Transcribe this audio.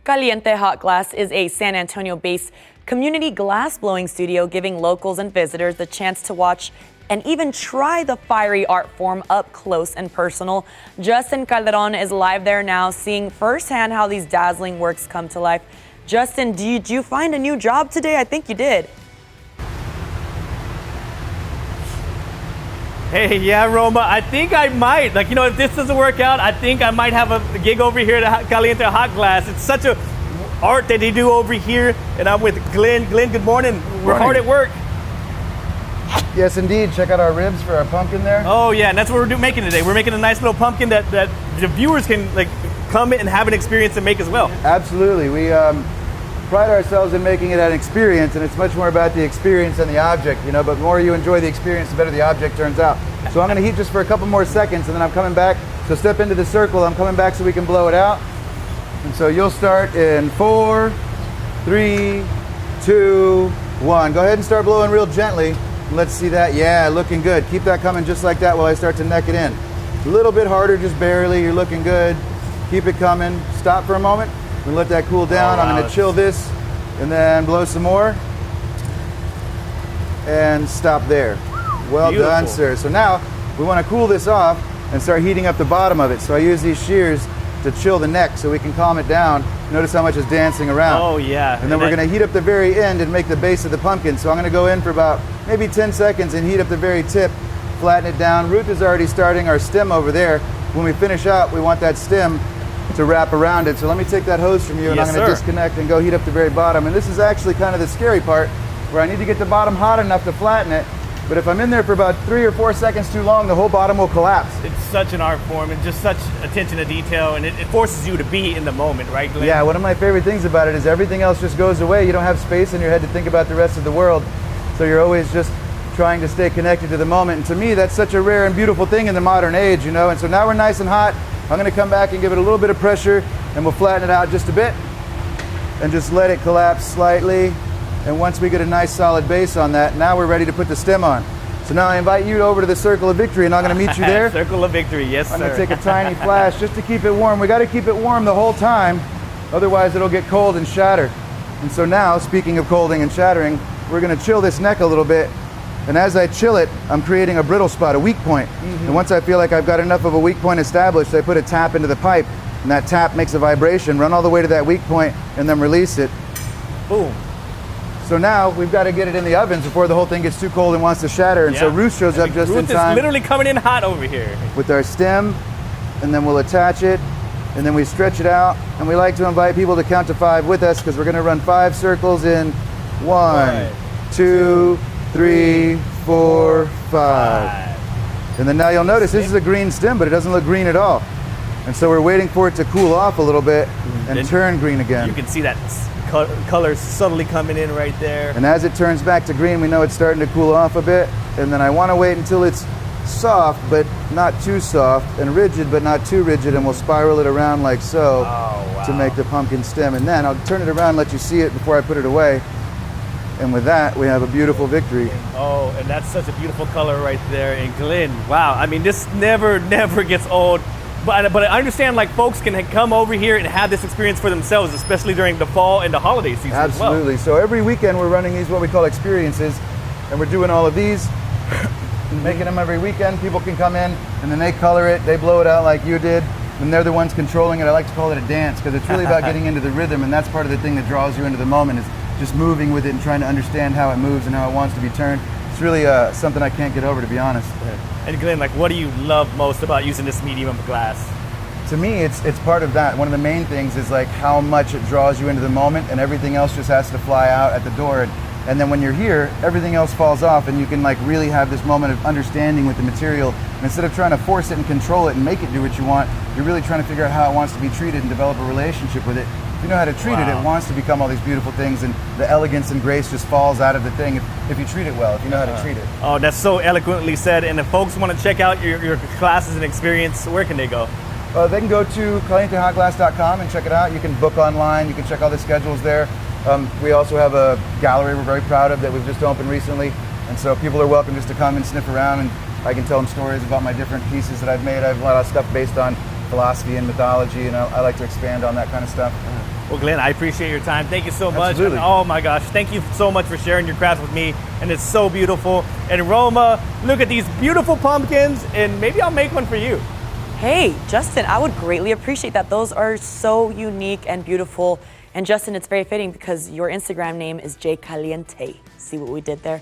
Caliente Hot Glass is a San Antonio-based community glass blowing studio giving locals and visitors the chance to watch and even try the fiery art form up close and personal. Justin Calderon is live there now, seeing firsthand how these dazzling works come to life. Justin, did you find a new job today? I think you did. Hey, yeah, Roma, I think I might. If this doesn't work out, I think I might have a gig over here at Caliente Hot Glass. It's such a art that they do over here, and I'm with Glenn. Glenn, good morning. We're hard at work. Yes, indeed. Check out our ribs for our pumpkin there. Oh, yeah, and that's what we're making today. We're making a nice little pumpkin that the viewers can come and have an experience and make as well. Absolutely. We pride ourselves in making it an experience, and it's much more about the experience than the object, but the more you enjoy the experience, the better the object turns out. So I'm going to heat just for a couple more seconds, and then I'm coming back. So step into the circle. I'm coming back so we can blow it out. And so you'll start in 4, 3, 2, 1. Go ahead and start blowing real gently. Let's see that. Yeah, looking good. Keep that coming just like that while I start to neck it in. A little bit harder, just barely. You're looking good. Keep it coming. Stop for a moment. We let that cool down. I'm going to chill this and then blow some more. And stop there. Well done, sir. So now we want to cool this off and start heating up the bottom of it. So I use these shears to chill the neck so we can calm it down. Notice how much is dancing around. Oh, yeah. And then we're going to heat up the very end and make the base of the pumpkin. So I'm going to go in for about maybe 10 seconds and heat up the very tip, flatten it down. Ruth is already starting our stem over there. When we finish out, we want that stem to wrap around it. So let me take that hose from you, and I'm going to disconnect and go heat up the very bottom. And this is actually kind of the scary part, where I need to get the bottom hot enough to flatten it. But if I'm in there for about 3 or 4 seconds too long, the whole bottom will collapse. It's such an art form and just such attention to detail, and it forces you to be in the moment, right, Glenn? Yeah, one of my favorite things about it is everything else just goes away. You don't have space in your head to think about the rest of the world. So you're always just trying to stay connected to the moment. And to me, that's such a rare and beautiful thing in the modern age, And so now we're nice and hot. I'm going to come back and give it a little bit of pressure, and we'll flatten it out just a bit and just let it collapse slightly. And once we get a nice solid base on that, now we're ready to put the stem on. So now I invite you over to the Circle of Victory, and I'm going to meet you there. Circle of Victory, yes, I'm going to take a tiny flash just to keep it warm. We got to keep it warm the whole time, otherwise it'll get cold and shatter. And so now, speaking of colding and shattering, we're going to chill this neck a little bit. And as I chill it, I'm creating a brittle spot, a weak point. And once I feel like I've got enough of a weak point established, I put a tap into the pipe, and that tap makes a vibration, run all the way to that weak point, and then release it. Boom. So now we've got to get it in the ovens before the whole thing gets too cold and wants to shatter. And so Ruth shows up just in time. Ruth is literally coming in hot over here. With our stem, and then we'll attach it, and then we stretch it out. And we like to invite people to count to 5 with us, because we're going to run 5 circles in 1, 2, 3, 4, 5. And then now you'll notice this is a green stem, but it doesn't look green at all. And so we're waiting for it to cool off a little bit and turn green again. You can see that color subtly coming in right there. And as it turns back to green, we know it's starting to cool off a bit. And then I want to wait until it's soft, but not too soft, and rigid, but not too rigid, and we'll spiral it around like so to make the pumpkin stem. And then I'll turn it around and let you see it before I put it away. And with that, we have a beautiful victory. Oh, and that's such a beautiful color right there. And Glenn, wow, I mean, this never gets old. But I understand, folks can come over here and have this experience for themselves, especially during the fall and the holiday season as well. Absolutely. So every weekend we're running these, what we call experiences, and we're doing all of these, making them every weekend. People can come in, and then they color it, they blow it out like you did, and they're the ones controlling it. I like to call it a dance, because it's really about getting into the rhythm, and that's part of the thing that draws you into the moment, is just moving with it and trying to understand how it moves and how it wants to be turned. It's really something I can't get over, to be honest. And Glenn, what do you love most about using this medium of glass? To me, it's part of that. One of the main things is how much it draws you into the moment, and everything else just has to fly out at the door. And then when you're here, everything else falls off, and you can really have this moment of understanding with the material. And instead of trying to force it and control it and make it do what you want, you're really trying to figure out how it wants to be treated and develop a relationship with it. If you know how to treat it, it wants to become all these beautiful things, and the elegance and grace just falls out of the thing if you treat it well, if you know how to treat it. Oh, that's so eloquently said. And if folks want to check out your classes and experience, where can they go? They can go to calientehotglass.com and check it out. You can book online. You can check all the schedules there. We also have a gallery we're very proud of that we've just opened recently. And so people are welcome just to come and sniff around, and I can tell them stories about my different pieces that I've made. I have a lot of stuff based on philosophy and mythology, and I like to expand on that kind of stuff. Well, Glenn, I appreciate your time. Thank you so much. Absolutely. And oh my gosh, thank you so much for sharing your craft with me. And it's so beautiful. And Roma, look at these beautiful pumpkins, and maybe I'll make one for you. Hey, Justin, I would greatly appreciate that. Those are so unique and beautiful. And Justin, it's very fitting because your Instagram name is Caliente. See what we did there?